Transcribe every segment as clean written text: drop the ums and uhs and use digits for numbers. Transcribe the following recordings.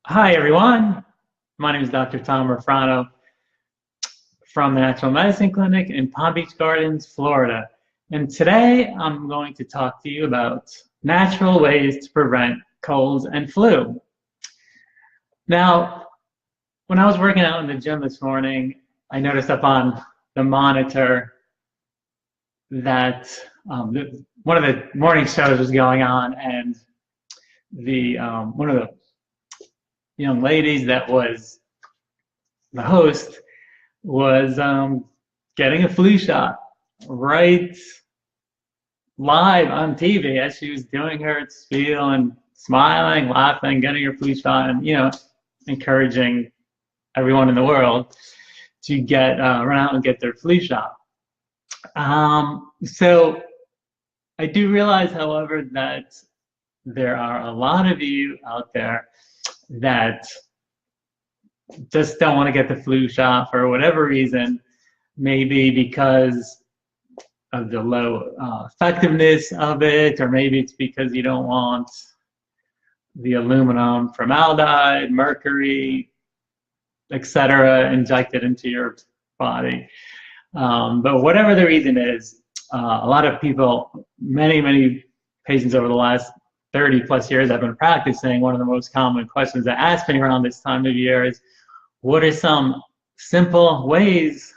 Hi, everyone. My name is Dr. Tom Rofrano from the Natural Medicine Clinic in Palm Beach Gardens, Florida. And today I'm going to talk to you about natural ways to prevent colds and flu. Now, when I was working out in the gym this morning, I noticed up on the monitor that one of the morning shows was going on, and the one of the young ladies that was the host was getting a flu shot right live on TV as she was doing her spiel and smiling, laughing, getting her flu shot, and encouraging everyone in the world to get run out and get their flu shot. So I do realize, however, that there are a lot of you out there that just don't want to get the flu shot for whatever reason, maybe because of the low effectiveness of it, or maybe it's because you don't want the aluminum, formaldehyde, mercury, etc., injected into your body. But whatever the reason is, a lot of people, many patients over the last 30 plus years I've been practicing, one of the most common questions that ask me around this time of year is, what are some simple ways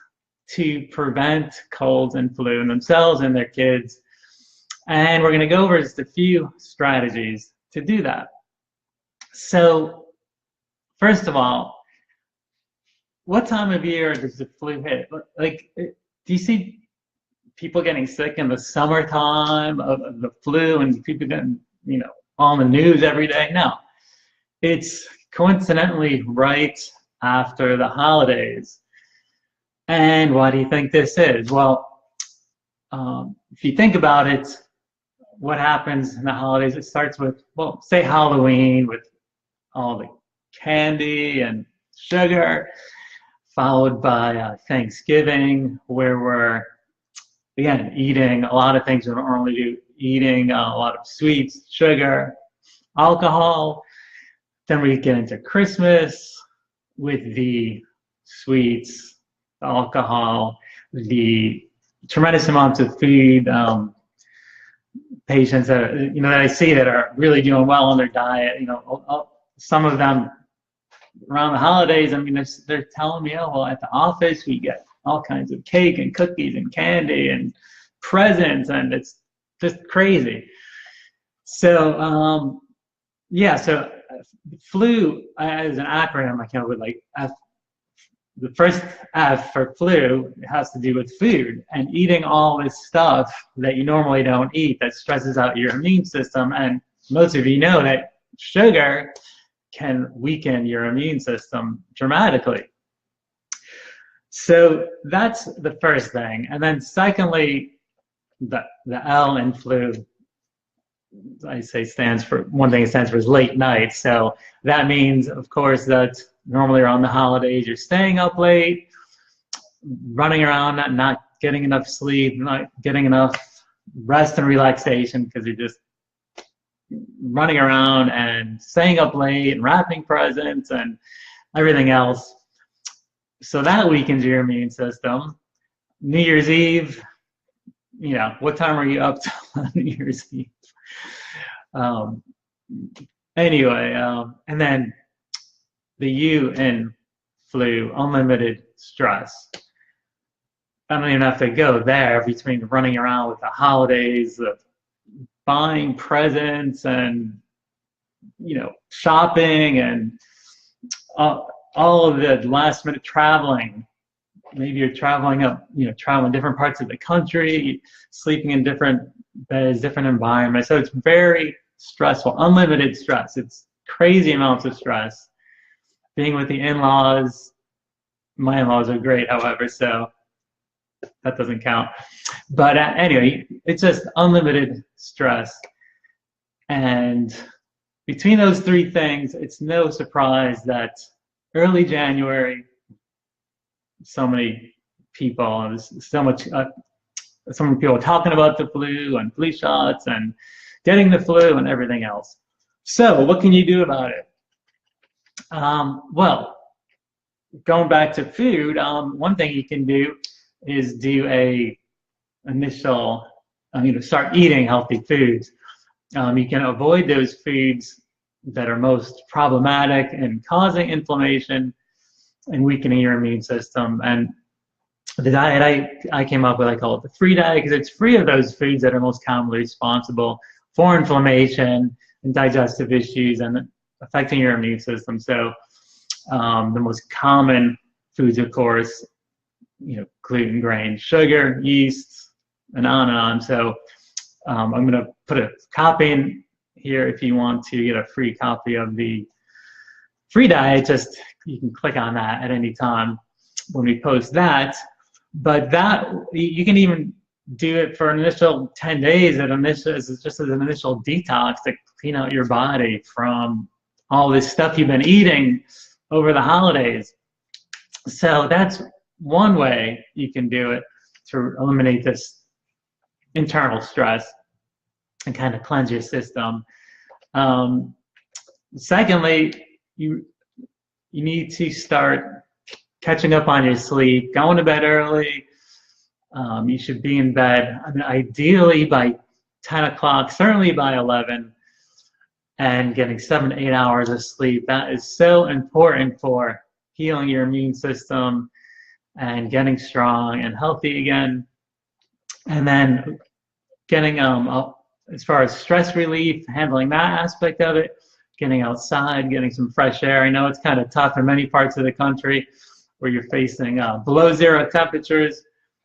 to prevent colds and flu in themselves and their kids? And we're going to go over just a few strategies to do that. So first of all, what time of year does the flu hit? Like, do you see people getting sick in the summertime of the flu and people getting, on the news every day? No, it's coincidentally right after the holidays. And why do you think this is? Well, if you think about it, what happens in the holidays, it starts with, well, say Halloween with all the candy and sugar, followed by Thanksgiving, where we're, again, eating a lot of things we don't normally do, eating a lot of sweets, sugar, alcohol. Then we get into Christmas with the sweets, the alcohol, the tremendous amounts of food. Patients that that I see that are really doing well on their diet. Some of them around the holidays, they're telling me, oh, well, at the office we get all kinds of cake and cookies and candy and presents, and it's just crazy. So so flu as an acronym, I came up with like F. The first F for flu has to do with food and eating all this stuff that you normally don't eat that stresses out your immune system. And most of you know that sugar can weaken your immune system dramatically. So that's the first thing. And then secondly, the L in flu, I say stands for, one thing it stands for is late night. So that means, of course, that normally around the holidays you're staying up late, running around, not getting enough sleep, not getting enough rest and relaxation because you're just running around and staying up late and wrapping presents and everything else. So that weakens your immune system. New Year's Eve, what time are you up till on New Year's Eve? And then the U in flu, unlimited stress. I don't even have to go there between running around with the holidays, buying presents and, shopping and all of the last minute traveling. Maybe you're traveling traveling different parts of the country, sleeping in different beds, different environments. So it's very stressful, unlimited stress. It's crazy amounts of stress. Being with the in-laws, my in-laws are great, however, so that doesn't count. But anyway, it's just unlimited stress. And between those three things, it's no surprise that early January, so many people, so many people talking about the flu and flu shots and getting the flu and everything else. So what can you do about it? Well, going back to food, one thing you can do is do a initial, start eating healthy foods. You can avoid those foods that are most problematic and causing inflammation and weakening your immune system. And the diet I came up with, I call it the free diet, because it's free of those foods that are most commonly responsible for inflammation and digestive issues and affecting your immune system. So the most common foods, of course, gluten, grain, sugar, yeast, and on and on. So I'm going to put a copy in here if you want to get a free copy of the free diet. Just you can click on that at any time when we post that. But that you can even do it for an initial 10 days just as an initial detox to clean out your body from all this stuff you've been eating over the holidays. So that's one way you can do it to eliminate this internal stress and kind of cleanse your system. Secondly, you need to start catching up on your sleep, going to bed early. You should be in bed, ideally by 10 o'clock, certainly by 11, and getting 7 to 8 hours of sleep. That is so important for healing your immune system and getting strong and healthy again. And then getting, as far as stress relief, handling that aspect of it, getting outside, getting some fresh air. I know it's kind of tough in many parts of the country where you're facing below zero temperatures.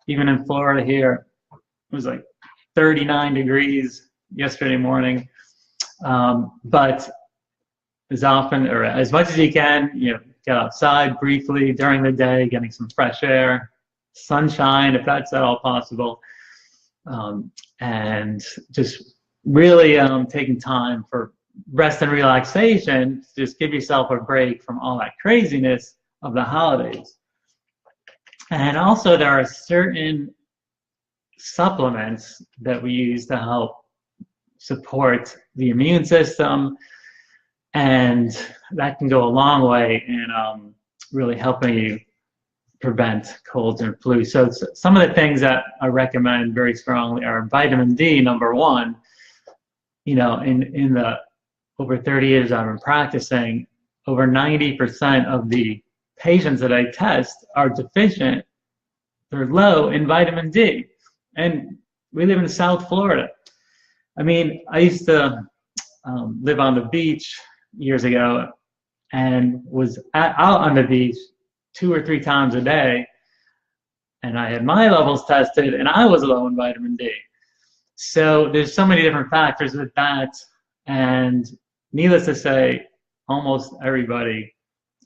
Even in Florida here, it was like 39 degrees yesterday morning. But as often or as much as you can, get outside briefly during the day, getting some fresh air, sunshine, if that's at all possible, and just really taking time for rest and relaxation. Just give yourself a break from all that craziness of the holidays. And also there are certain supplements that we use to help support the immune system, and that can go a long way in really helping you prevent colds and flu. So some of the things that I recommend very strongly are vitamin D, number one. In the over 30 years I've been practicing, over 90% of the patients that I test are deficient, they're low in vitamin D. And we live in South Florida. I used to live on the beach years ago and was out on the beach 2 or 3 times a day, and I had my levels tested and I was low in vitamin D. So there's so many different factors with that, and needless to say, almost everybody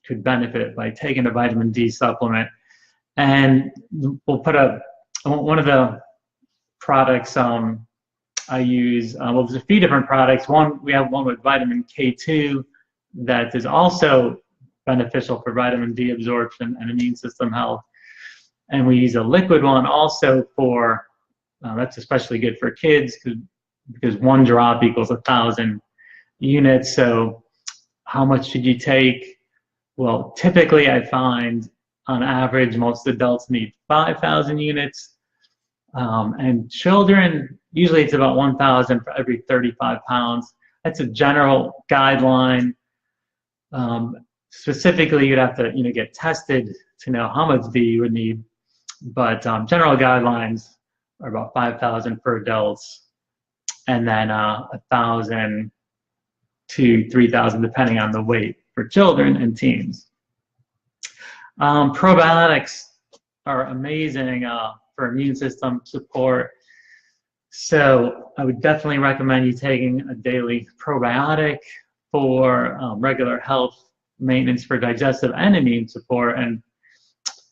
could benefit by taking a vitamin D supplement. And we'll put one of the products I use, there's a few different products. We have one with vitamin K2 that is also beneficial for vitamin D absorption and immune system health. And we use a liquid one also for, that's especially good for kids because 1 drop equals 1,000 units. So how much should you take? Well, typically I find on average most adults need 5,000 units. And children, usually it's about 1,000 for every 35 pounds. That's a general guideline. Specifically, you'd have to get tested to know how much D you would need. But general guidelines are about 5,000 for adults, and then 1,000 to 3,000 depending on the weight for children and teens. Probiotics are amazing for immune system support. So I would definitely recommend you taking a daily probiotic for regular health maintenance for digestive and immune support. And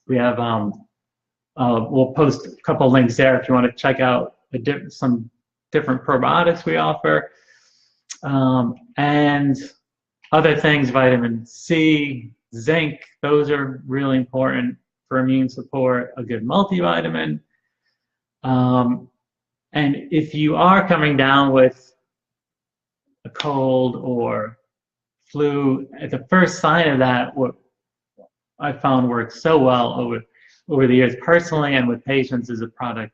we have, we'll post a couple links there if you want to check out some different probiotics we offer. And other things, vitamin C, zinc, those are really important for immune support, a good multivitamin. And if you are coming down with a cold or flu, at the first sign of that, what I found works so well over the years personally and with patients is a product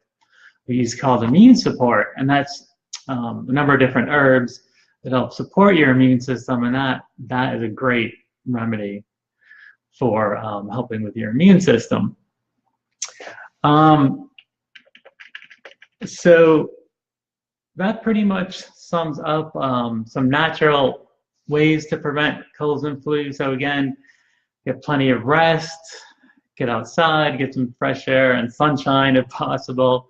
we use called immune support. And that's a number of different herbs that help support your immune system, and that is a great remedy for helping with your immune system. So that pretty much sums up some natural ways to prevent colds and flu. So again, get plenty of rest, get outside, get some fresh air and sunshine if possible.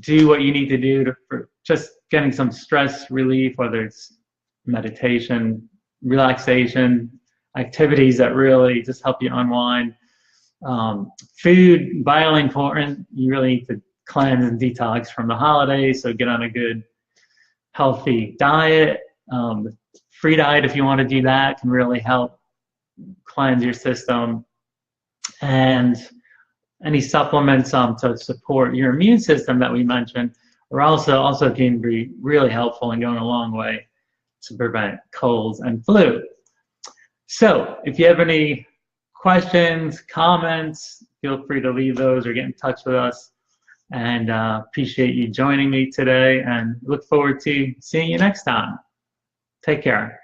Do what you need to do for just getting some stress relief, whether it's meditation, relaxation, activities that really just help you unwind. Food, vitally important. You really need to cleanse and detox from the holidays, so get on a good, healthy diet. Free diet, if you want to do that, can really help cleanse your system. And any supplements to support your immune system that we mentioned are also can be really helpful and going a long way to prevent colds and flu. So if you have any questions, comments, feel free to leave those or get in touch with us. And appreciate you joining me today and look forward to seeing you next time. Take care.